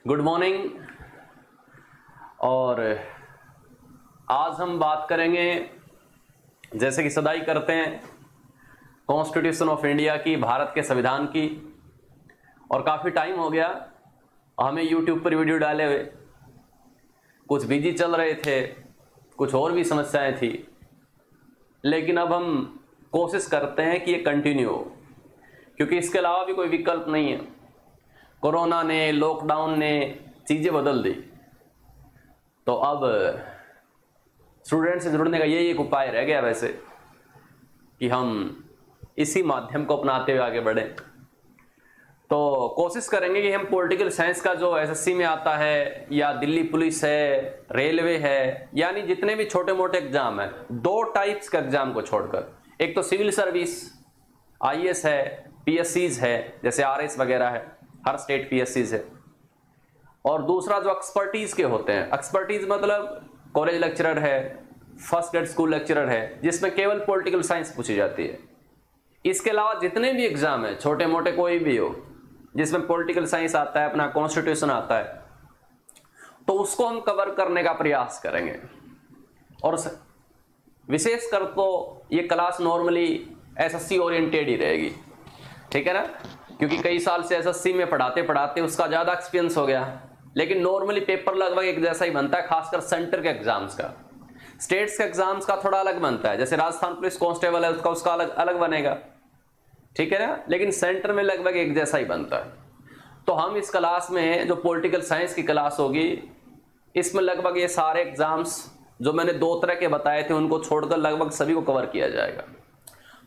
Good morning. और आज हम बात करेंगे, जैसे कि सदाई करते हैं, कॉन्स्टिट्यूशन ऑफ इंडिया की, भारत के संविधान की। और काफ़ी टाइम हो गया हमें यूट्यूब पर वीडियो डाले हुए, कुछ बिजी चल रहे थे, कुछ और भी समस्याएं थी, लेकिन अब हम कोशिश करते हैं कि ये कंटिन्यू हो, क्योंकि इसके अलावा भी कोई विकल्प नहीं है। कोरोना ने, लॉकडाउन ने चीज़ें बदल दी, तो अब स्टूडेंट से जुड़ने का यही एक उपाय रह गया वैसे, कि हम इसी माध्यम को अपनाते हुए आगे बढ़ें। तो कोशिश करेंगे कि हम पॉलिटिकल साइंस का जो एसएससी में आता है, या दिल्ली पुलिस है, रेलवे है, यानी जितने भी छोटे मोटे एग्जाम है, दो टाइप्स के एग्जाम को छोड़कर, एक तो सिविल सर्विस आईएएस है, पीएससीज है, जैसे आरएस वगैरह है, हर स्टेट पीएससीज है, और दूसरा जो एक्सपर्टीज के होते हैं, एक्सपर्टीज मतलब कॉलेज लेक्चरर है, फर्स्ट ग्रेड स्कूल लेक्चरर है, जिसमें केवल पॉलिटिकल साइंस पूछी जाती है। इसके अलावा जितने भी एग्जाम है, छोटे मोटे कोई भी हो, जिसमें पॉलिटिकल साइंस आता है, अपना कॉन्स्टिट्यूशन आता है, तो उसको हम कवर करने का प्रयास करेंगे। और विशेषकर तो ये क्लास नॉर्मली एसएससी ओरिएंटेड ही रहेगी, ठीक है ना, क्योंकि कई साल से एसएससी में पढ़ाते पढ़ाते उसका ज़्यादा एक्सपीरियंस हो गया। लेकिन नॉर्मली पेपर लगभग एक जैसा ही बनता है, खासकर सेंटर के एग्जाम्स का। स्टेट्स के एग्जाम्स का थोड़ा अलग बनता है, जैसे राजस्थान पुलिस कांस्टेबल है, उसका अलग अलग बनेगा, ठीक है ना, लेकिन सेंटर में लगभग एक जैसा ही बनता है। तो हम इस क्लास में, जो पॉलिटिकल साइंस की क्लास होगी, इसमें लगभग ये सारे एग्जाम्स जो मैंने दो तरह के बताए थे, उनको छोड़कर लगभग सभी को कवर किया जाएगा।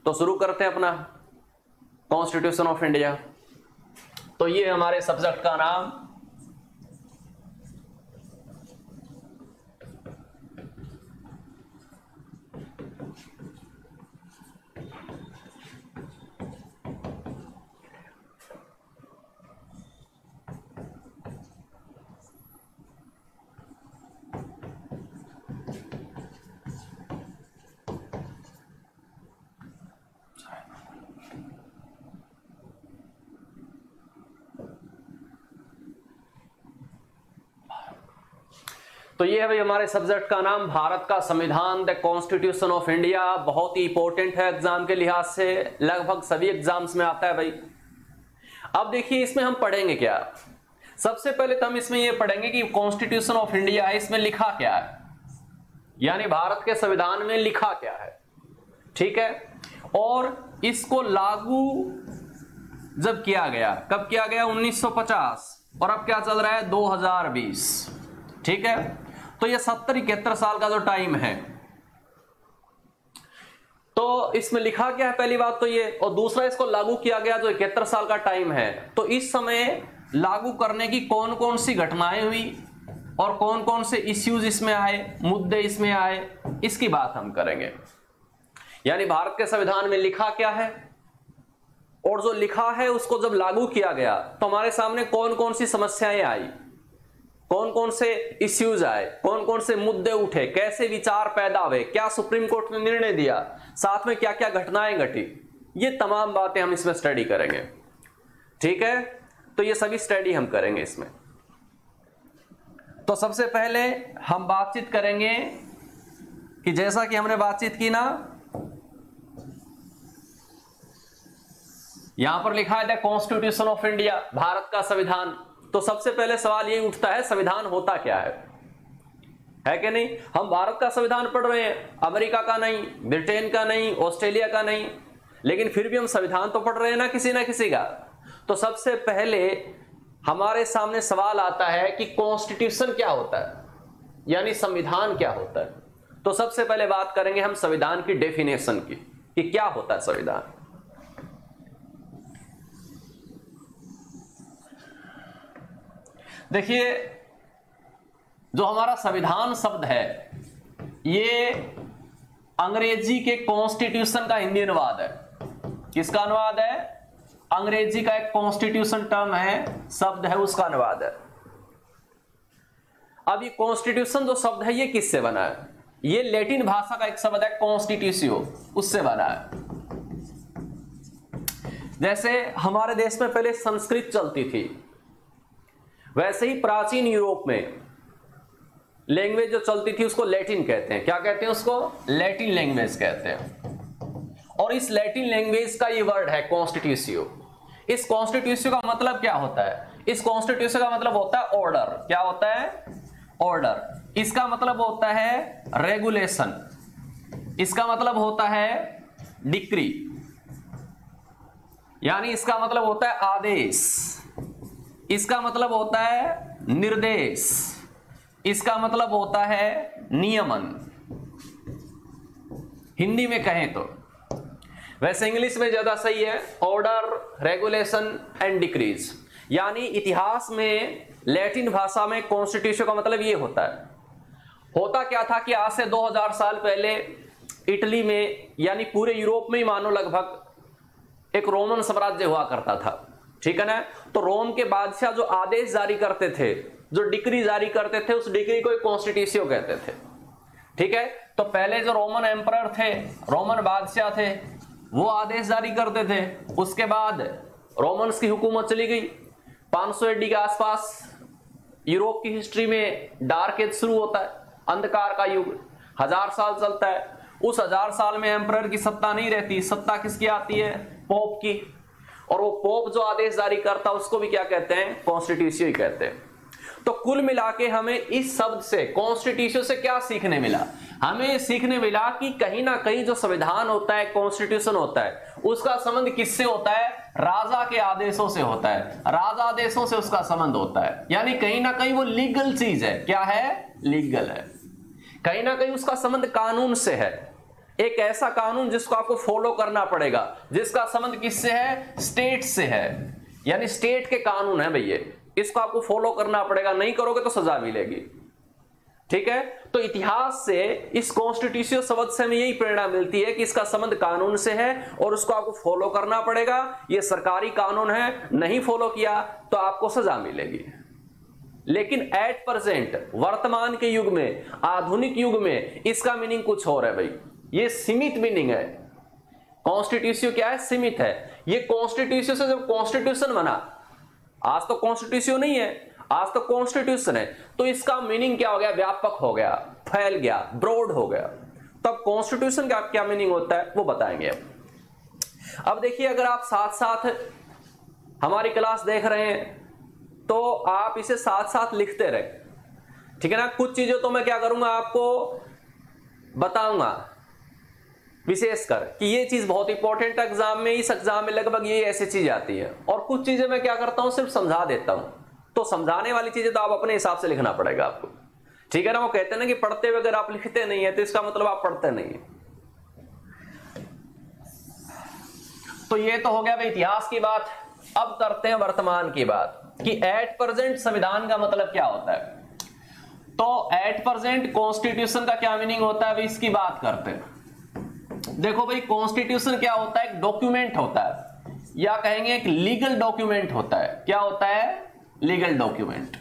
तो शुरू करते हैं अपना कॉन्स्टिट्यूशन ऑफ इंडिया। तो ये हमारे सब्जेक्ट का नाम, तो ये है भाई हमारे सब्जेक्ट का नाम, भारत का संविधान, द कॉन्स्टिट्यूशन ऑफ इंडिया। बहुत ही इंपॉर्टेंट है एग्जाम के लिहाज से, लगभग सभी एग्जाम्स में आता है भाई। अब देखिए इसमें हम पढ़ेंगे क्या। सबसे पहले तो हम इसमें ये पढ़ेंगे कि कॉन्स्टिट्यूशन ऑफ इंडिया है, इसमें लिखा क्या है, यानी भारत के संविधान में लिखा क्या है, ठीक है। और इसको लागू जब किया गया, कब किया गया, 1950, और अब क्या चल रहा है, 2020, ठीक है। तो ये 70-71 साल का जो टाइम है, तो इसमें लिखा क्या है, पहली बात तो ये, और दूसरा इसको लागू किया गया जो 71 साल का टाइम है। तो इस समय लागू करने की कौन कौन सी घटनाएं हुई और कौन कौन से इश्यूज इसमें आए, मुद्दे इसमें आए, इसकी बात हम करेंगे। यानी भारत के संविधान में लिखा क्या है, और जो लिखा है उसको जब लागू किया गया तो हमारे सामने कौन कौन सी समस्याएं आई, कौन कौन से इश्यूज आए, कौन कौन से मुद्दे उठे, कैसे विचार पैदा हुए, क्या सुप्रीम कोर्ट ने निर्णय दिया, साथ में क्या क्या घटनाएं घटी, ये तमाम बातें हम इसमें स्टडी करेंगे, ठीक है। तो ये सभी स्टडी हम करेंगे इसमें। तो सबसे पहले हम बातचीत करेंगे कि जैसा कि हमने बातचीत की ना, यहां पर लिखा है the constitution of India, Bharat का संविधान। तो सबसे पहले सवाल यही उठता है, संविधान होता क्या है कि नहीं। हम भारत का संविधान पढ़ रहे हैं, अमेरिका का नहीं, ब्रिटेन का नहीं, ऑस्ट्रेलिया का नहीं, लेकिन फिर भी हम संविधान तो पढ़ रहे हैं ना किसी का। तो सबसे पहले हमारे सामने सवाल आता है कि कॉन्स्टिट्यूशन क्या होता है, यानी संविधान क्या होता है। तो सबसे पहले बात करेंगे हम संविधान की डेफिनेशन की, कि क्या होता है संविधान। देखिए, जो हमारा संविधान शब्द है, ये अंग्रेजी के कॉन्स्टिट्यूशन का हिंदी अनुवाद है। किसका अनुवाद है, अंग्रेजी का एक कॉन्स्टिट्यूशन टर्म है, शब्द है, उसका अनुवाद है। अब ये कॉन्स्टिट्यूशन जो शब्द है, ये किससे बना है, ये लैटिन भाषा का एक शब्द है कॉन्स्टिट्यूशियो, उससे बना है। जैसे हमारे देश में पहले संस्कृत चलती थी, वैसे ही प्राचीन यूरोप में लैंग्वेज जो चलती थी उसको लैटिन कहते हैं। क्या कहते हैं उसको? लैटिन लैंग्वेज कहते हैं। और इस लैटिन लैंग्वेज का ये वर्ड है कॉन्स्टिट्यूशियो। इस कॉन्स्टिट्यूशियो का मतलब क्या होता है? इस कॉन्स्टिट्यूशियो का मतलब होता है ऑर्डर। क्या होता है? ऑर्डर। इसका मतलब होता है रेगुलेशन। इसका मतलब होता है डिक्री, यानी इसका मतलब होता है आदेश। इसका मतलब होता है निर्देश। इसका मतलब होता है नियमन, हिंदी में कहें तो। वैसे इंग्लिश में ज्यादा सही है ऑर्डर, रेगुलेशन एंड डिक्रीज। यानी इतिहास में लैटिन भाषा में कॉन्स्टिट्यूशन का मतलब ये होता है। होता क्या था कि आज से 2000 साल पहले इटली में, यानी पूरे यूरोप में ही मानो लगभग एक रोमन साम्राज्य हुआ करता था, ठीक है ना। तो रोम के बादशाह जो आदेश जारी करते थे, जो डिक्री जारी करते थे, उस डिक्री को कॉन्स्टिट्यूशियो कहते थे, ठीक है। तो पहले जो रोमन एम्परर थे, रोमन बादशाह थे, वो आदेश जारी करते थे। उसके बाद रोमन्स की हुकूमत चली गई। 500 AD के आसपास यूरोप की हिस्ट्री में डार्क एज शुरू होता है, अंधकार का युग। 1000 साल चलता है। उस 1000 साल में एम्परर की सत्ता नहीं रहती। सत्ता किसकी आती है? पोप की। और वो पोप जो आदेश जारी करता है उसको भी क्या कहते हैं? कॉन्स्टिट्यूशियो ही कहते हैं। तो कुल मिला के हमें इस शब्द से, कॉन्स्टिट्यूशन से क्या सीखने मिला? हमें सीखने मिला कि कहीं ना कहीं जो संविधान होता है, कॉन्स्टिट्यूशन होता है, उसका संबंध किससे होता है? राजा के आदेशों से होता है। राजा आदेशों से उसका संबंध होता है, यानी कहीं ना कहीं वो लीगल चीज है। क्या है? लीगल है। कहीं ना कहीं उसका संबंध कानून से है, एक ऐसा कानून जिसको आपको फॉलो करना पड़ेगा, जिसका संबंध किससे है? स्टेट से है, यानी स्टेट के कानून है भैया, इसको आपको फॉलो करना पड़ेगा, नहीं करोगे तो सजा मिलेगी, ठीक है। तो इतिहास से इस कॉन्स्टिट्यूशन शब्द से हमें यही प्रेरणा मिलती है कि इसका संबंध कानून से है और उसको आपको फॉलो करना पड़ेगा। यह सरकारी कानून है, नहीं फॉलो किया तो आपको सजा मिलेगी। लेकिन एट प्रेजेंट, वर्तमान के युग में, आधुनिक युग में इसका मीनिंग कुछ और है भाई। ये सीमित मीनिंग है। कॉन्स्टिट्यूशन क्या है? सीमित है। ये कॉन्स्टिट्यूशन से जब कॉन्स्टिट्यूशन बना, आज तो कॉन्स्टिट्यूशन नहीं है, आज तो कॉन्स्टिट्यूशन है, तो इसका मीनिंग क्या हो गया? व्यापक हो गया, फैल गया, ब्रॉड हो गया। तब कॉन्स्टिट्यूशन का क्या मीनिंग होता है वो बताएंगे। अब देखिए, अगर आप साथ साथ हमारी क्लास देख रहे हैं तो आप इसे साथ साथ लिखते रहे, ठीक है ना। कुछ चीजें तो मैं क्या करूंगा, आपको बताऊंगा विशेषकर कि ये चीज बहुत इंपॉर्टेंट है एग्जाम में। इस एग्जाम में लगभग ये ऐसी चीज आती है। और कुछ चीजें मैं क्या करता हूं, सिर्फ समझा देता हूं। तो समझाने वाली चीजें तो आप अपने हिसाब से लिखना पड़ेगा आपको, ठीक है ना। वो कहते हैं ना कि पढ़ते हुए अगर आप लिखते नहीं है तो इसका मतलब आप पढ़ते नहीं है। तो ये तो हो गया भाई इतिहास की बात। अब करते हैं वर्तमान की बात कि एट प्रेजेंट संविधान का मतलब क्या होता है। तो एट प्रेजेंट कॉन्स्टिट्यूशन का क्या मीनिंग होता है, इसकी बात करते हैं। देखो भाई, कॉन्स्टिट्यूशन क्या होता है? एक डॉक्यूमेंट होता है, या कहेंगे एक लीगल डॉक्यूमेंट होता है। क्या होता है? Legal document.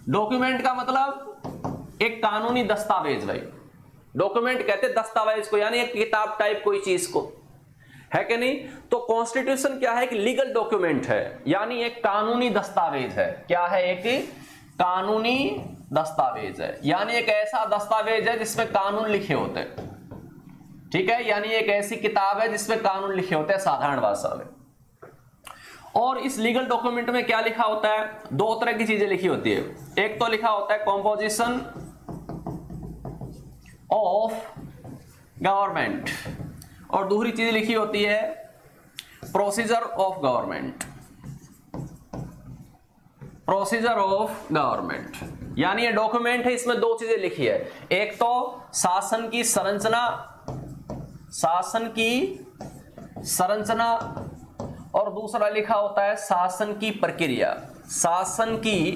डॉक्यूमेंट का मतलब एक कानूनी दस्तावेज भाई। डॉक्यूमेंट कहते हैं दस्तावेज को, यानी एक किताब टाइप कोई चीज को, है कि नहीं। तो कॉन्स्टिट्यूशन क्या है? एक लीगल डॉक्यूमेंट है, यानी एक कानूनी दस्तावेज है। क्या है? एक कानूनी दस्तावेज है, यानी एक ऐसा दस्तावेज है जिसमें कानून लिखे होते हैं, ठीक है। यानी एक ऐसी किताब है जिसमें कानून लिखे होते हैं साधारण भाषा में। और इस लीगल डॉक्यूमेंट में क्या लिखा होता है? दो तरह की चीजें लिखी होती है। एक तो लिखा होता है कॉम्पोजिशन ऑफ गवर्नमेंट, और दूसरी चीज लिखी होती है procedure of government. Procedure of government, यानी ये डॉक्यूमेंट है, इसमें दो चीजें लिखी है। एक तो शासन की संरचना, शासन की संरचना, और दूसरा लिखा होता है शासन की प्रक्रिया, शासन की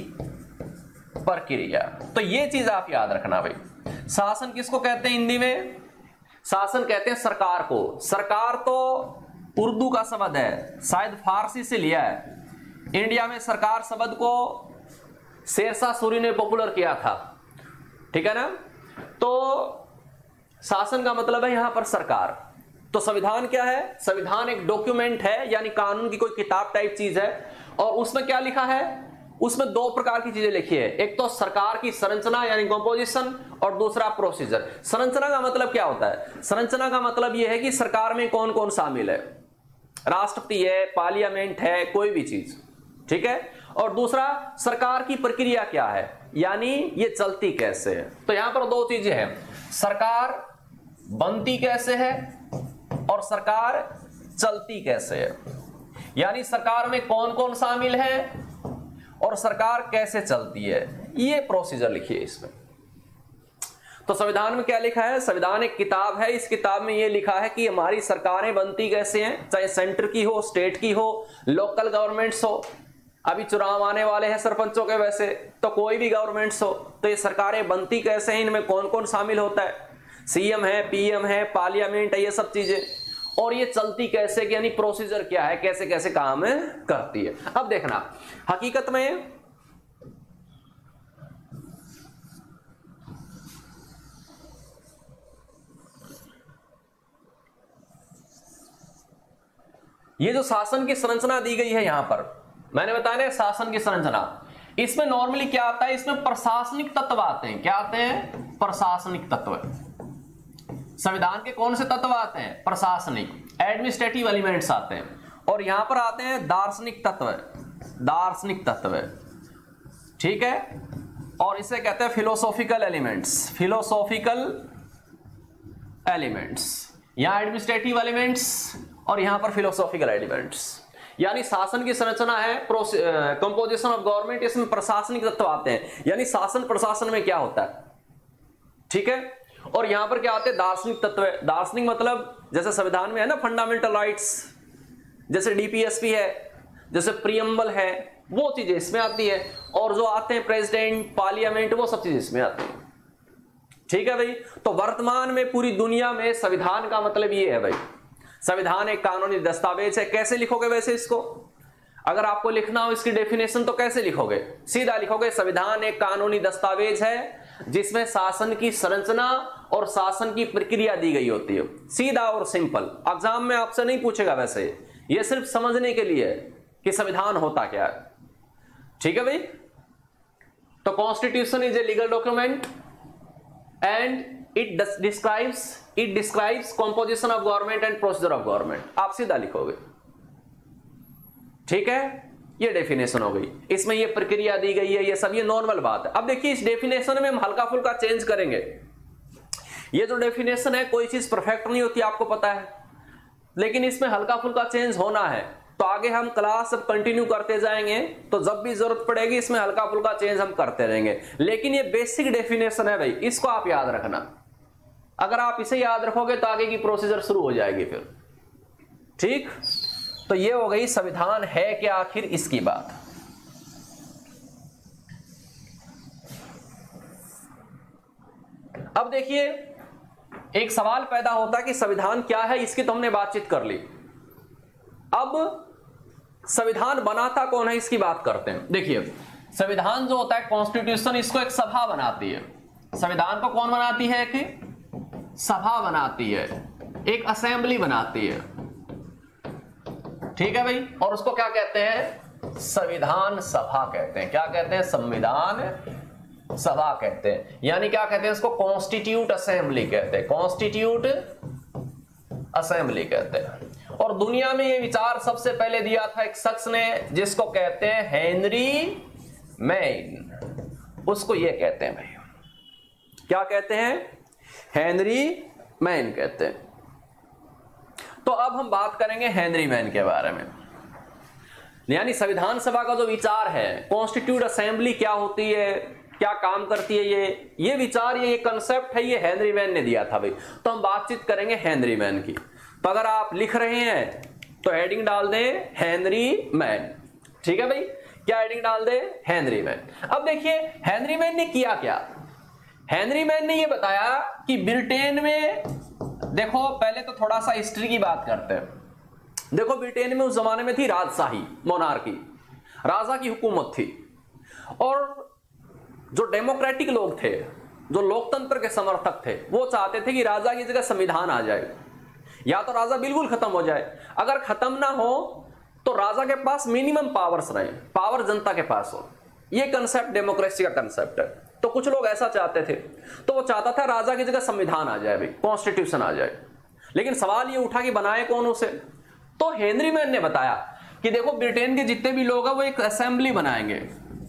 प्रक्रिया। तो ये चीज आप याद रखना भाई। शासन किसको कहते हैं हिंदी में? शासन कहते हैं सरकार को। सरकार तो उर्दू का शब्द है, शायद फारसी से लिया है। इंडिया में सरकार शब्द को शेरशाह सूरी ने पॉपुलर किया था, ठीक है ना। तो शासन का मतलब है यहां पर सरकार। तो संविधान क्या है? संविधान एक डॉक्यूमेंट है, यानी कानून की कोई किताब टाइप चीज है। और उसमें क्या लिखा है? उसमें दो प्रकार की चीजें लिखी है, एक तो सरकार की संरचना यानी कंपोजिशन, और दूसरा प्रोसीजर। संरचना का मतलब क्या होता है? संरचना का मतलब यह है कि सरकार में कौन कौन शामिल है, राष्ट्रपति है, पार्लियामेंट है, कोई भी चीज, ठीक है। और दूसरा सरकार की प्रक्रिया क्या है, यानी ये चलती कैसे है। तो यहां पर दो चीजें हैं, सरकार बनती कैसे है और सरकार चलती कैसे है, यानी सरकार में कौन कौन शामिल है और सरकार कैसे चलती है, ये प्रोसीजर लिखिए इसमें। तो संविधान में क्या लिखा है? संविधान एक किताब है, इस किताब में ये लिखा है कि हमारी सरकारें बनती कैसे हैं, चाहे सेंटर की हो, स्टेट की हो, लोकल गवर्नमेंट्स हो। अभी चुनाव आने वाले हैं सरपंचों के, वैसे तो कोई भी गवर्नमेंट्स हो, तो ये सरकारें बनती कैसे हैं, इनमें कौन कौन शामिल होता है, सीएम है, पीएम है, पार्लियामेंट है, ये सब चीजें। और ये चलती कैसे, यानी प्रोसीजर क्या है, कैसे कैसे काम करती है। अब देखना, हकीकत में ये जो शासन की संरचना दी गई है, यहां पर मैंने बताया ना शासन की संरचना, इसमें नॉर्मली क्या आता है, इसमें प्रशासनिक तत्व आते हैं। क्या आते हैं? प्रशासनिक तत्व। संविधान के कौन से तत्व आते हैं? प्रशासनिक, एडमिनिस्ट्रेटिव एलिमेंट्स आते हैं। और यहां पर आते हैं दार्शनिक तत्व, दार्शनिक तत्व, ठीक है। और इसे कहते हैं फिलोसॉफिकल एलिमेंट्स, फिलोसॉफिकल एलिमेंट्स। यहां एडमिनिस्ट्रेटिव एलिमेंट्स और यहां पर फिलोसॉफिकल एलिमेंट्स, यानी शासन की संरचना है, कंपोजिशन ऑफ गवर्नमेंट, इसमें प्रशासनिक तत्व आते हैं, यानी शासन प्रशासन में क्या होता है, ठीक है। और यहां पर क्या आते हैं? दार्शनिक तत्व। दार्शनिक मतलब जैसे संविधान में है ना फंडामेंटल राइट्स, जैसे डीपीएसपी है, जैसे प्रीएम्बल है, वो चीजें इसमें आती है। और जो आते हैं प्रेसिडेंट, पार्लियामेंट, वो सब चीजें इसमें आती है, ठीक है भाई। तो वर्तमान में पूरी दुनिया में संविधान का मतलब ये है भाई, संविधान एक कानूनी दस्तावेज है। कैसे लिखोगे वैसे इसको? अगर आपको लिखना हो इसकी डेफिनेशन तो कैसे लिखोगे? सीधा लिखोगे, संविधान एक कानूनी दस्तावेज है जिसमें शासन की संरचना और शासन की प्रक्रिया दी गई होती है। सीधा और सिंपल। एग्जाम में आपसे नहीं पूछेगा वैसे, ये सिर्फ समझने के लिए कि संविधान होता क्या है, ठीक है भाई। तो constitution is a legal document and it describes composition of government and procedure of government। आप सीधा लिखोगे, ठीक है। ये डेफिनेशन हो गई, इसमें ये प्रक्रिया दी गई है, ये सब ये नॉर्मल बात है। अब देखिए इस डेफिनेशन में हम हल्का फुल्का चेंज करेंगे। ये जो डेफिनेशन है, कोई चीज परफेक्ट नहीं होती, आपको पता है, लेकिन इसमें हल्का फुल्का चेंज होना है। तो आगे हम क्लास सब कंटिन्यू करते जाएंगे, तो जब भी जरूरत पड़ेगी इसमें हल्का फुल्का चेंज हम करते रहेंगे। लेकिन ये बेसिक डेफिनेशन है भाई, इसको आप याद रखना। अगर आप इसे याद रखोगे तो आगे की प्रोसीजर शुरू हो जाएगी फिर, ठीक। तो ये हो गई संविधान है क्या आखिर, इसकी बात। अब देखिए एक सवाल पैदा होता है कि संविधान क्या है, इसकी तो हमने बातचीत कर ली। अब संविधान बनाता कौन है, इसकी बात करते हैं। देखिए संविधान जो होता है कॉन्स्टिट्यूशन, इसको एक सभा बनाती है। संविधान को कौन बनाती है? कि सभा बनाती है, एक असेंबली बनाती है, ठीक है भाई। और उसको क्या कहते हैं? संविधान सभा कहते हैं। क्या कहते हैं? संविधान सभा कहते हैं। यानी क्या कहते हैं इसको? कॉन्स्टिट्यूट असेंबली कहते हैं, कॉन्स्टिट्यूट असेंबली कहते हैं। और दुनिया में ये विचार सबसे पहले दिया था एक शख्स ने, जिसको कहते हैं हेनरी मैन। उसको ये कहते हैं भाई, क्या कहते हैं? हेनरी मैन कहते हैं। तो अब हम बात करेंगे हेनरी मैन के बारे में। यानी संविधान सभा का जो विचार है, कॉन्स्टिट्यूट असेंबली क्या होती है, क्या काम करती है, ये विचार, ये कंसेप्ट है, ये हेनरी मैन ने दिया था भाई। तो हम बातचीत करेंगे हेनरी मैन की। तो अगर आप लिख रहे हैं तो हेडिंग डाल दें हेनरी मैन, ठीक है भाई। क्या हेडिंग डाल दे? Henry man. अब देखिए हेनरी मैन ने किया क्या। हेनरी मैन ने यह बताया कि ब्रिटेन में, देखो पहले तो थोड़ा सा हिस्ट्री की बात करते हैं। देखो ब्रिटेन में उस जमाने में थी राजशाही, मोनार्की, राजा की हुकूमत थी। और जो डेमोक्रेटिक लोग थे, जो लोकतंत्र के समर्थक थे, वो चाहते थे कि राजा की जगह संविधान आ जाए, या तो राजा बिल्कुल खत्म हो जाए, अगर खत्म ना हो तो राजा के पास मिनिमम पावर्स रहे, पावर जनता के पास हो। ये कंसेप्ट डेमोक्रेसी का कंसेप्ट है। तो कुछ लोग ऐसा चाहते थे, तो वो चाहता था राजा की जगह संविधान आ जाए, भाई कॉन्स्टिट्यूशन आ जाए। लेकिन सवाल ये उठा कि बनाए कौन उसे? तो हेनरी मैन ने बताया कि देखो ब्रिटेन के जितने भी लोग हैं वो एक असेंबली बनाएंगे।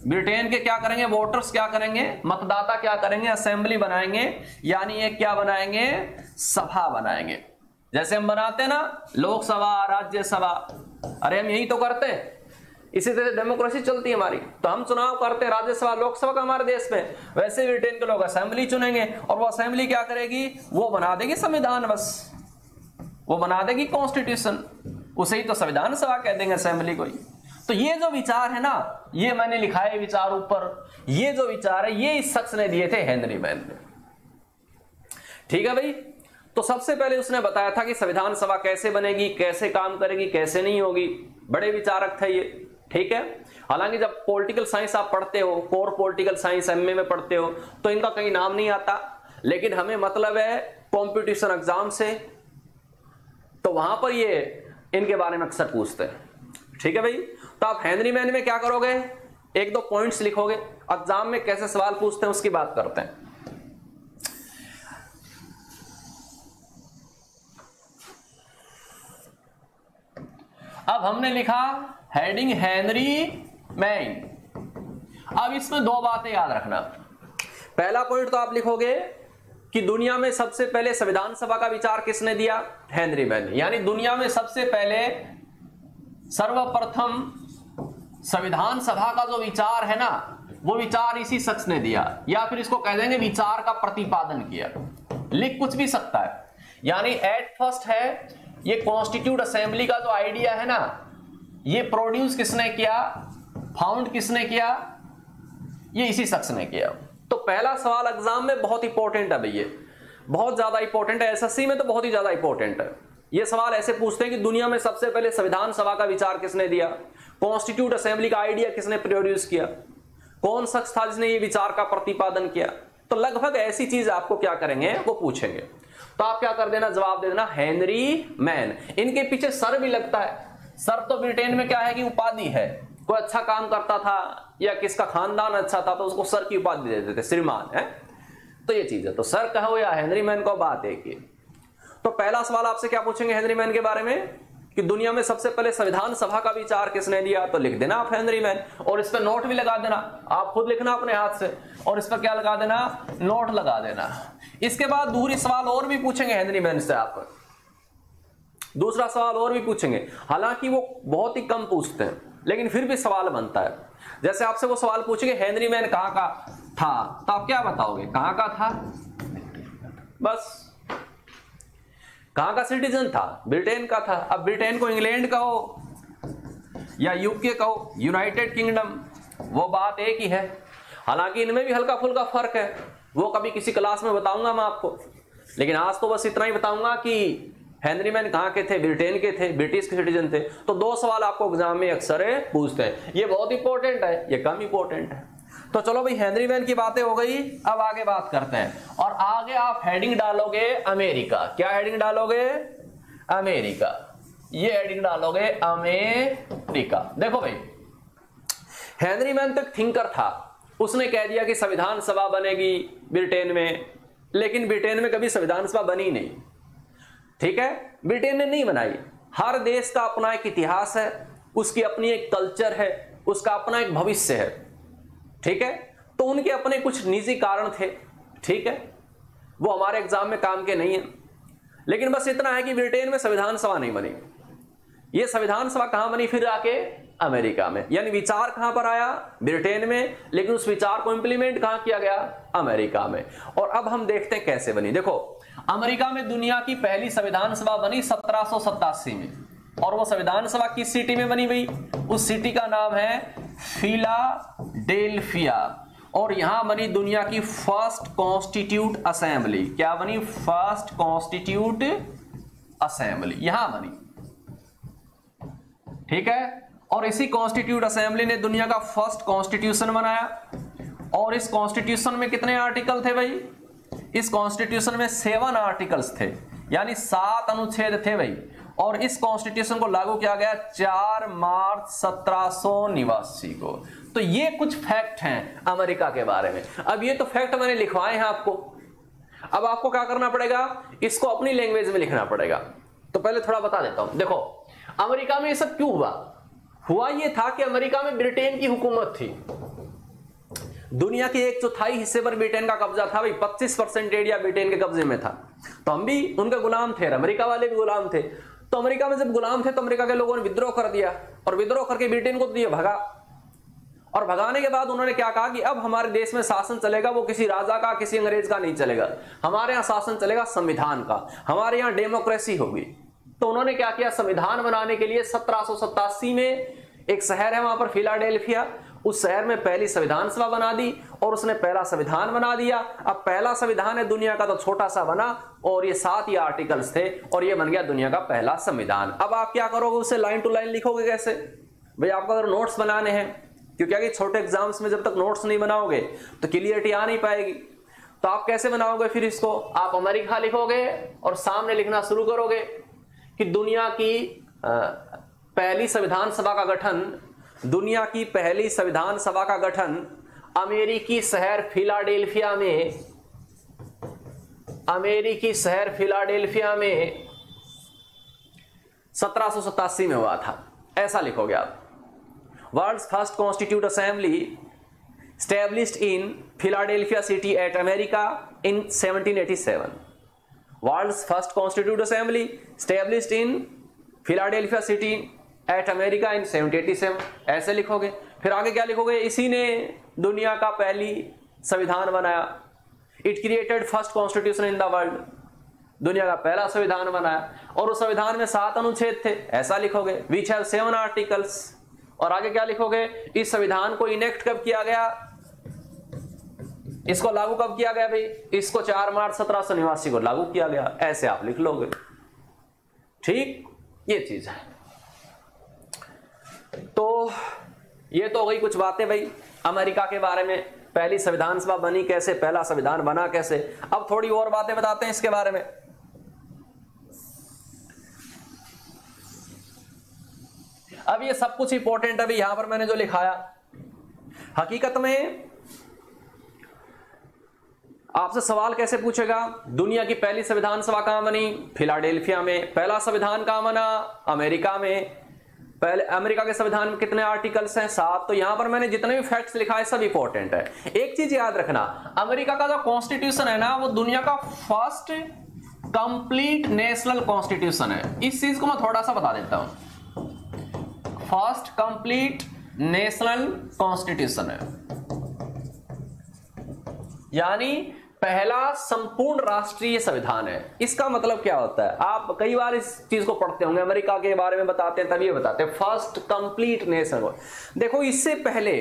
ब्रिटेन के क्या करेंगे? वोटर्स क्या करेंगे? मतदाता क्या करेंगे? असेंबली बनाएंगे, यानी ये क्या बनाएंगे? सभा बनाएंगे। जैसे हम बनाते हैं ना लोकसभा, राज्यसभा, अरे हम यही तो करते हैं, इसी तरह डेमोक्रेसी चलती है हमारी। तो हम चुनाव करते हैं राज्यसभा लोकसभा का हमारे देश में, वैसे ब्रिटेन के लोग असेंबली चुनेंगे और वो असेंबली क्या करेगी? वो बना देगी संविधान, बस वो बना देगी कॉन्स्टिट्यूशन, उसे ही तो संविधान सभा कह देंगे असेंबली को ही। तो ये जो विचार है ना, ये मैंने लिखा है विचार ऊपर, ये जो विचार है ये इस शख्स ने दिए थे, हेनरी मैन ने। ठीक है भाई। तो सबसे पहले उसने बताया था कि संविधान सभा कैसे बनेगी, कैसे काम करेगी, कैसे नहीं होगी। बड़े विचारक थे ये। ठीक है। हालांकि जब पॉलिटिकल साइंस आप पढ़ते हो, कोर पॉलिटिकल साइंस एमए में पढ़ते हो, तो इनका कहीं नाम नहीं आता, लेकिन हमें मतलब है कॉम्पिटिशन एग्जाम से, तो वहां पर ये इनके बारे में अक्सर पूछते हैं। ठीक है भाई। तो आप हेनरी मैन में क्या करोगे? एक दो पॉइंट्स लिखोगे, एग्जाम में कैसे सवाल पूछते हैं उसकी बात करते हैं। अब हमने लिखा हेडिंग हेनरी मैन। अब इसमें दो बातें याद रखना। पहला पॉइंट तो आप लिखोगे कि दुनिया में सबसे पहले संविधान सभा का विचार किसने दिया? Henry man. यानी दुनिया में सबसे पहले सर्वप्रथम संविधान सभा का जो विचार है ना, वो विचार इसी शख्स ने दिया, या फिर इसको कह देंगे विचार का प्रतिपादन किया। लिख कुछ भी सकता है। यानी एट फर्स्ट है ये कॉन्स्टिट्यूट असेंबली का जो आइडिया है ना, ये प्रोड्यूस किसने किया, फाउंड किसने किया? ये इसी शख्स ने किया। तो पहला सवाल एग्जाम में बहुत इंपॉर्टेंट है भैया, बहुत ज्यादा इंपॉर्टेंट है, एसएससी में तो बहुत ही ज्यादा इंपॉर्टेंट है। ये सवाल ऐसे पूछते हैं कि दुनिया में सबसे पहले संविधान सभा का विचार किसने दिया, कॉन्स्टिट्यूट असेंबली का आइडिया किसने प्रोड्यूस किया, कौन शख्स था जिसने ये विचार का प्रतिपादन किया। तो लगभग ऐसी चीज आपको क्या करेंगे, वो पूछेंगे। तो आप क्या कर देना, जवाब दे देना हेनरी मैन। इनके पीछे सर भी लगता है। सर तो ब्रिटेन में क्या है कि उपाधि है, कोई अच्छा काम करता था या किसका खानदान अच्छा था तो उसको सर की उपाधि दे देते, श्रीमान है। तो ये चीज है। तो सर कहो या हेनरी मैन को, बात एक ही। तो पहला सवाल आपसे क्या पूछेंगे हेनरी मैन के बारे में कि दुनिया में सबसे पहले संविधान सभा का विचार किसने दिया? तो लिख देना आप हेनरी मैन, और इस पर नोट भी लगा देना, आप खुद लिखना अपने हाथ से, और इस पर क्या लगा देना, नोट लगा देना। इसके बाद दूसरी सवाल और भी पूछेंगे हेनरी मैन से, आप दूसरा सवाल और भी पूछेंगे। हालांकि वो बहुत ही कम पूछते हैं, लेकिन फिर भी सवाल बनता है। जैसे आपसे वो सवाल पूछेंगे हेनरी मैन कहां का था, तो आप क्या बताओगे? कहां का था, बस कहां का सिटीजन था? ब्रिटेन का था। अब ब्रिटेन को इंग्लैंड कहो या यूके कहो, यूनाइटेड किंगडम, वो बात एक ही है। हालांकि इनमें भी हल्का फुल्का फर्क है, वो कभी किसी क्लास में बताऊंगा मैं आपको, लेकिन आज तो बस इतना ही बताऊंगा कि हेनरी मैन कहां के थे? ब्रिटेन के थे, ब्रिटिश के सिटीजन थे। तो दो सवाल आपको एग्जाम में अक्सर पूछते हैं, ये बहुत इंपॉर्टेंट है, ये कम इंपॉर्टेंट है। तो चलो भाई हेनरी मैन की बातें हो गई, अब आगे बात करते हैं। और आगे आप हेडिंग डालोगे अमेरिका। क्या हेडिंग डालोगे? अमेरिका। ये हेडिंग डालोगे अमेरिका। देखो भाई हेनरी मैन तो एक थिंकर था, उसने कह दिया कि संविधान सभा बनेगी ब्रिटेन में, लेकिन ब्रिटेन में कभी संविधान सभा बनी नहीं। ठीक है, ब्रिटेन ने नहीं बनाई। हर देश का अपना एक इतिहास है, उसकी अपनी एक कल्चर है, उसका अपना एक भविष्य है। ठीक है, तो उनके अपने कुछ निजी कारण थे। ठीक है, वो हमारे एग्जाम में काम के नहीं है, लेकिन बस इतना है कि ब्रिटेन में संविधान सभा नहीं बनी। ये संविधान सभा कहां बनी? फिर आके अमेरिका में। यानी विचार कहां पर आया? ब्रिटेन में, लेकिन उस विचार को इंप्लीमेंट कहां किया गया? अमेरिका में। और अब हम देखते हैं कैसे बनी। देखो अमेरिका में दुनिया की पहली संविधान सभा बनी 1787 में, और वो संविधान सभा किस सिटी में बनी भाई? उस सिटी का नाम है फिलाडेल्फिया, और यहां बनी दुनिया की फर्स्ट कॉन्स्टिट्यूट असेंबली। क्या बनी? फर्स्ट कॉन्स्टिट्यूट असेंबली यहां बनी। ठीक है, और इसी कॉन्स्टिट्यूट असेंबली ने दुनिया का फर्स्ट कॉन्स्टिट्यूशन बनाया। और इस कॉन्स्टिट्यूशन में कितने आर्टिकल थे भाई? इस कॉन्स्टिट्यूशन में 7 आर्टिकल्स थे, यानी 7 अनुच्छेद थे भाई। और इस कॉन्स्टिट्यूशन को लागू किया गया 4 मार्च 1789 को। तो ये कुछ फैक्ट हैं अमेरिका के बारे में। अब ये तो फैक्ट मैंने लिखवाए हैं आपको, अब आपको क्या करना पड़ेगा, इसको अपनी लैंग्वेज में लिखना पड़ेगा। तो पहले थोड़ा बता देता हूं। देखो अमेरिका में ये सब क्यों हुआ ये था कि अमेरिका में ब्रिटेन की हुकूमत थी, दुनिया के 1/4 हिस्से पर ब्रिटेन का कब्जा था भाई, 25% एरिया ब्रिटेन के कब्जे में था। तो हम भी उनके गुलाम थे, अमेरिका वाले भी गुलाम थे। तो अमेरिका में जब गुलाम थे तो अमेरिका के लोगों ने विद्रोह कर दिया, और विद्रोह करके ब्रिटेन को दिया भगा। और भगाने के बाद उन्होंने क्या कहा कि अब हमारे देश में शासन चलेगा वो किसी राजा का, किसी अंग्रेज का नहीं चलेगा, हमारे यहाँ शासन चलेगा संविधान का, हमारे यहाँ डेमोक्रेसी होगी। तो उन्होंने क्या किया, संविधान बनाने के लिए 1787 में एक शहर है वहां पर फिलाडेल्फिया, उस शहर में पहली संविधान सभा बना दी और उसने पहला संविधान बना दिया। अब पहला संविधान है दुनिया का तो छोटा सा बना, और ये 7 ही आर्टिकल्स थे और ये बन गया दुनिया का पहला संविधान। अब आप क्या करोगे, उसे लाइन टू लाइन लिखोगे कैसे भाई? आपको अगर नोट्स बनाने हैं, क्योंकि अगर छोटे एग्जाम्स में जब तक नोट्स नहीं बनाओगे तो क्लियरिटी आ नहीं पाएगी, तो आप कैसे बनाओगे फिर इसको? आप अमेरिका लिखोगे और सामने लिखना शुरू करोगे कि दुनिया की पहली संविधान सभा का गठन, दुनिया की पहली संविधान सभा का गठन अमेरिकी शहर फिलाडेल्फिया में, अमेरिकी शहर फिलाडेल्फिया में 1787 में हुआ था, ऐसा लिखोगे आप। World's first constitute assembly established in Philadelphia city at America in 1787. World's first constituent assembly established in Philadelphia city at America in 1787, ऐसे लिखोगे। फिर आगे क्या लिखोगे, इसी ने दुनिया का पहली संविधान बनाया। It created first constitution in the world, दुनिया का पहला संविधान बनाया, और उस संविधान में 7 अनुच्छेद थे, ऐसा लिखोगे। Which have 7 articles, और आगे क्या लिखोगे, इस संविधान को इनेक्ट कब किया गया, इसको लागू कब किया गया भाई, इसको 4 मार्च 1789 को लागू किया गया, ऐसे आप लिख लोगे। ठीक, ये चीज है। तो ये तो हो गई कुछ बातें भाई अमेरिका के बारे में, पहली संविधान सभा बनी कैसे, पहला संविधान बना कैसे। अब थोड़ी और बातें बताते हैं इसके बारे में। अब ये सब कुछ इंपॉर्टेंट है, यहां पर मैंने जो लिखाया, हकीकत में आपसे सवाल कैसे पूछेगा, दुनिया की पहली संविधान सभा कहां बनी, फिलाडेल्फिया में। पहला संविधान कहां बना, अमेरिका में। पहले अमेरिका के संविधान में कितने आर्टिकल्स हैं, 7। तो यहां पर मैंने जितने भी फैक्ट्स लिखा है सब इंपॉर्टेंट है। एक चीज याद रखना, अमेरिका का जो कॉन्स्टिट्यूशन है ना, वो दुनिया का फर्स्ट कंप्लीट नेशनल कॉन्स्टिट्यूशन है। इस चीज को मैं थोड़ा सा बता देता हूं। फर्स्ट कंप्लीट नेशनल कॉन्स्टिट्यूशन है, यानी पहला संपूर्ण राष्ट्रीय संविधान है। इसका मतलब क्या होता है, आप कई बार इस चीज को पढ़ते होंगे, अमेरिका के बारे में बताते हैं तभी बताते हैं फर्स्ट कंप्लीट नेशनल। देखो इससे पहले,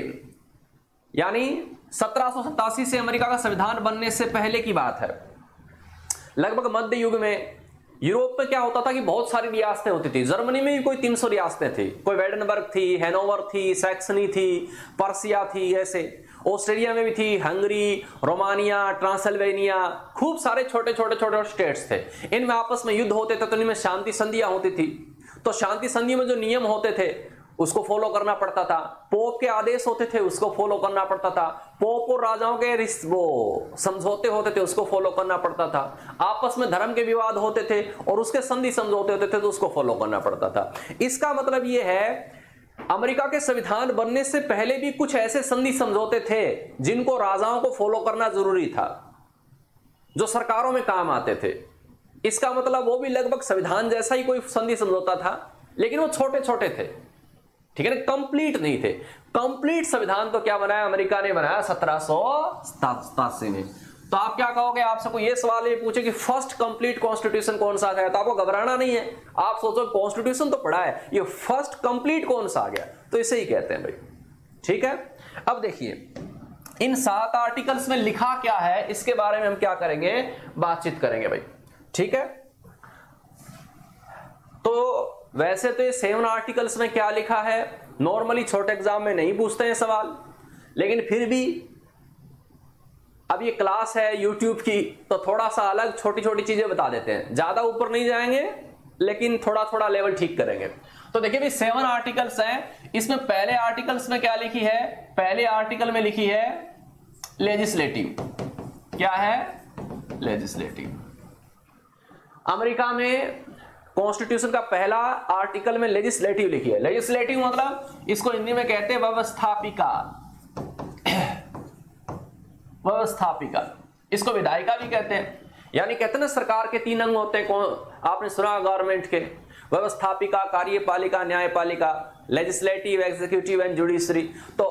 यानी 1787 से अमेरिका का संविधान बनने से पहले की बात है, लगभग मध्य युग में यूरोप में क्या होता था कि बहुत सारी रियासतें होती थी। जर्मनी में भी कोई 300 रियासतें थी, कोई वेडनबर्ग थी, हैनोवर थी, सैक्सनी थी, पर्सिया थी, ऐसे। ऑस्ट्रेलिया में भी थी, हंगरी, रोमानिया, ट्रांसिल्वेनिया, खूब सारे छोटे छोटे छोटे स्टेट्स थे। इनमें आपस में युद्ध होते थे तो इनमें शांति संधियां होती थी। तो शांति संधि में जो नियम होते थे उसको फॉलो करना पड़ता था, पोप के आदेश होते थे उसको फॉलो करना पड़ता था, पोप और राजाओं के वो समझौते होते थे उसको फॉलो करना पड़ता था, आपस में धर्म के विवाद होते थे और उसके संधि समझौते होते थे तो उसको फॉलो करना पड़ता था। इसका मतलब यह है अमेरिका के संविधान बनने से पहले भी कुछ ऐसे संधि समझौते थे जिनको राजाओं को फॉलो करना जरूरी था, जो सरकारों में काम आते थे। इसका मतलब वो भी लगभग संविधान जैसा ही कोई संधि समझौता था, लेकिन वो छोटे छोटे थे, ठीक है ना, कंप्लीट नहीं थे। कंप्लीट संविधान तो क्या बनाया अमेरिका ने, बनाया 1787 में। तो आप क्या कहोगे, आपसे कोई ये सवाल ये पूछे कि फर्स्ट कंप्लीट कॉन्स्टिट्यूशन कौन सा है, तो आपको घबराना नहीं है। आप सोचो कॉन्स्टिट्यूशन तो पढ़ा है, ये फर्स्ट कंप्लीट कौन सा आ गया, तो इसे ही कहते हैं भाई। ठीक है, अब देखिए इन 7 आर्टिकल्स में लिखा क्या है, इसके बारे में हम क्या करेंगे, बातचीत करेंगे भाई। ठीक है, तो वैसे तो ये 7 आर्टिकल्स में क्या लिखा है, नॉर्मली छोटे एग्जाम में नहीं पूछते हैं सवाल, लेकिन फिर भी अब ये क्लास है यूट्यूब की तो थोड़ा सा अलग छोटी छोटी चीजें बता देते हैं, ज्यादा ऊपर नहीं जाएंगे लेकिन थोड़ा थोड़ा लेवल ठीक करेंगे। तो देखिए भाई 7 आर्टिकल्स हैं, इसमें पहले आर्टिकल्स में क्या लिखी है, पहले आर्टिकल में लिखी है लेजिस्लेटिव। क्या है? लेजिस्लेटिव। अमेरिका में कॉन्स्टिट्यूशन का पहला आर्टिकल में लेजिस्लेटिव लिखी है। लेजिस्लेटिव मतलब इसको हिंदी में कहते हैं व्यवस्थापिका। व्यवस्थापिका, इसको विधायिका भी कहते हैं। यानी कहते हैं ना सरकार के 3 अंग होते हैं, आपने सुना गवर्नमेंट के, व्यवस्थापिका, कार्यपालिका, न्यायपालिका, लेजिस्लेटिव, एग्जीक्यूटिव एंड जुडिशरी। तो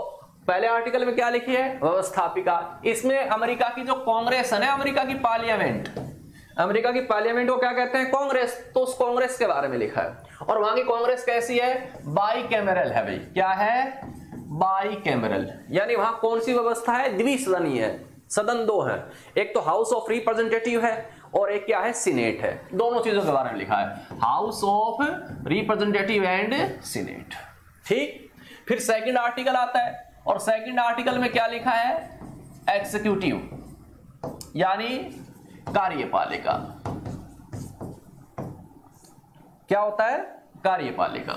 पहले आर्टिकल में क्या लिखी है? व्यवस्थापिका। इसमें अमेरिका की जो कांग्रेस है ना, अमेरिका की पार्लियामेंट, अमेरिका की पार्लियामेंट को क्या कहते हैं? कांग्रेस। तो उस कांग्रेस के बारे में लिखा है। और वहां की कांग्रेस कैसी है? बाई कैमरल है भाई। क्या है? By cameral. यानी वहां कौन सी व्यवस्था है? द्विसदनीय है, सदन 2 है, एक तो हाउस ऑफ रिप्रेजेंटेटिव है और एक क्या है? सीनेट है। दोनों चीजों के बारे में लिखा है, house of representative and senate. ठीक। फिर सेकंड आर्टिकल आता है और सेकंड आर्टिकल में क्या लिखा है? एग्जीक्यूटिव, यानी कार्यपालिका। क्या होता है? कार्यपालिका।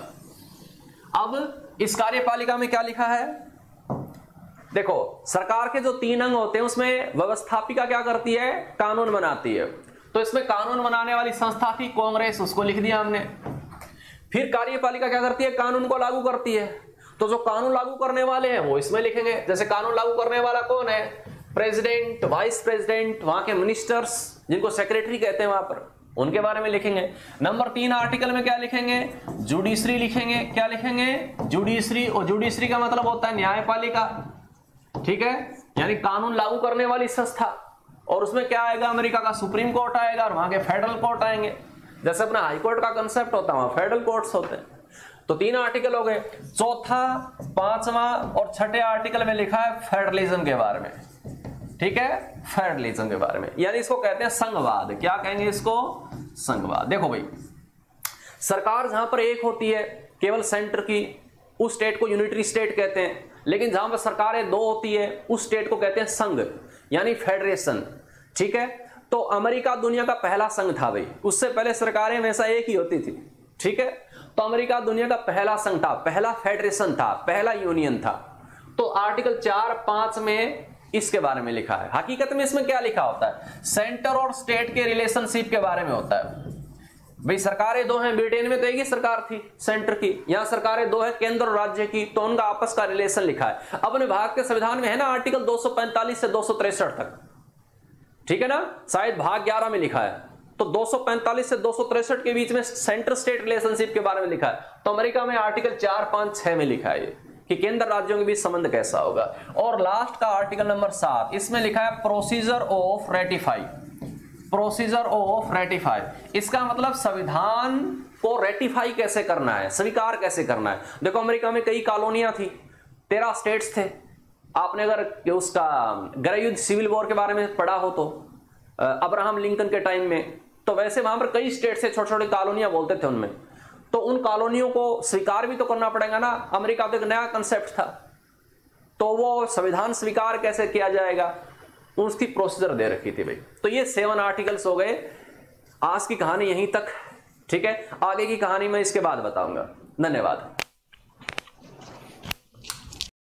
अब इस कार्यपालिका में क्या लिखा है? देखो सरकार के जो 3 अंग होते हैं उसमें व्यवस्थापिका क्या करती है? कानून बनाती है। तो इसमें कानून बनाने वाली संस्था थी कांग्रेस, उसको लिख दिया हमने। फिर कार्यपालिका क्या करती है? कानून को लागू करती है। तो जो कानून लागू करने वाले हैं वो इसमें लिखेंगे। जैसे कानून लागू करने वाला कौन है? प्रेसिडेंट, वाइस प्रेसिडेंट, वहां के मिनिस्टर्स जिनको सेक्रेटरी कहते हैं वहां पर, उनके बारे में लिखेंगे। नंबर 3 आर्टिकल में क्या लिखेंगे? जुडिशरी लिखेंगे। क्या लिखेंगे? जुडिशरी। और जुडिशरी का मतलब होता है न्यायपालिका। ठीक है, यानी कानून लागू करने वाली संस्था। और उसमें क्या आएगा? अमेरिका का सुप्रीम कोर्ट आएगा और वहां के फेडरल कोर्ट आएंगे। जैसे अपना हाई कोर्ट का कंसेप्ट होता है, वहां फेडरल कोर्ट्स होते हैं। तो 3 आर्टिकल हो गए। चौथा, 5वां और 6ठे आर्टिकल में लिखा है फेडरलिज्म के बारे में। ठीक है, फेडरलिज्म के बारे में, यानी इसको कहते हैं संघवाद। क्या कहेंगे इसको? संघवाद। देखो भाई, सरकार जहां पर एक होती है केवल सेंटर की, उस स्टेट को यूनिटरी स्टेट कहते हैं। लेकिन जहां पर सरकारें 2 होती है उस स्टेट को कहते हैं संघ, यानी फेडरेशन। ठीक है, तो अमेरिका दुनिया का पहला संघ था भाई। उससे पहले सरकारें हमेशा एक ही होती थी। ठीक है, तो अमेरिका दुनिया का पहला संघ था, पहला फेडरेशन था, पहला यूनियन था। तो आर्टिकल 4, 5 में इसके बारे में लिखा है। हकीकत में इसमें क्या लिखा होता है? सेंटर और स्टेट के रिलेशनशिप के बारे में होता है। भाई सरकारें 2 हैं, ब्रिटेन में तो एक ही सरकार थी सेंटर की, यहां सरकारें 2 है केंद्र और राज्य की, तो उनका आपस का रिलेशन लिखा है। अपने भारत के संविधान में है ना आर्टिकल 245 से 263 तक। ठीक है ना, शायद भाग 11 में लिखा है। तो 245 से 263 के बीच में सेंटर स्टेट रिलेशनशिप के बारे में लिखा है। तो अमेरिका में आर्टिकल 4, 5, 6 में लिखा है कि केंद्र राज्यों के बीच संबंध कैसा होगा। और लास्ट का आर्टिकल नंबर 7, इसमें लिखा है procedure of ratify. Procedure of ratify, इसका मतलब संविधान को रेटिफाई कैसे करना है, स्वीकार कैसे करना है। देखो अमेरिका में कई कॉलोनियां थी, 13 स्टेट्स थे। आपने अगर उसका गृह युद्ध सिविल वॉर के बारे में पढ़ा हो तो अब्राहम लिंकन के टाइम में, तो वैसे वहां पर कई स्टेट से छोटी छोटी कॉलोनियां बोलते थे उनमें। तो उन कॉलोनियों को स्वीकार भी तो करना पड़ेगा ना। अमेरिका तो एक नया कंसेप्ट था, तो वो संविधान स्वीकार कैसे किया जाएगा, उसकी प्रोसीजर दे रखी थी भाई। तो ये 7 आर्टिकल्स हो गए। आज की कहानी यहीं तक। ठीक है, आगे की कहानी मैं इसके बाद बताऊंगा। धन्यवाद।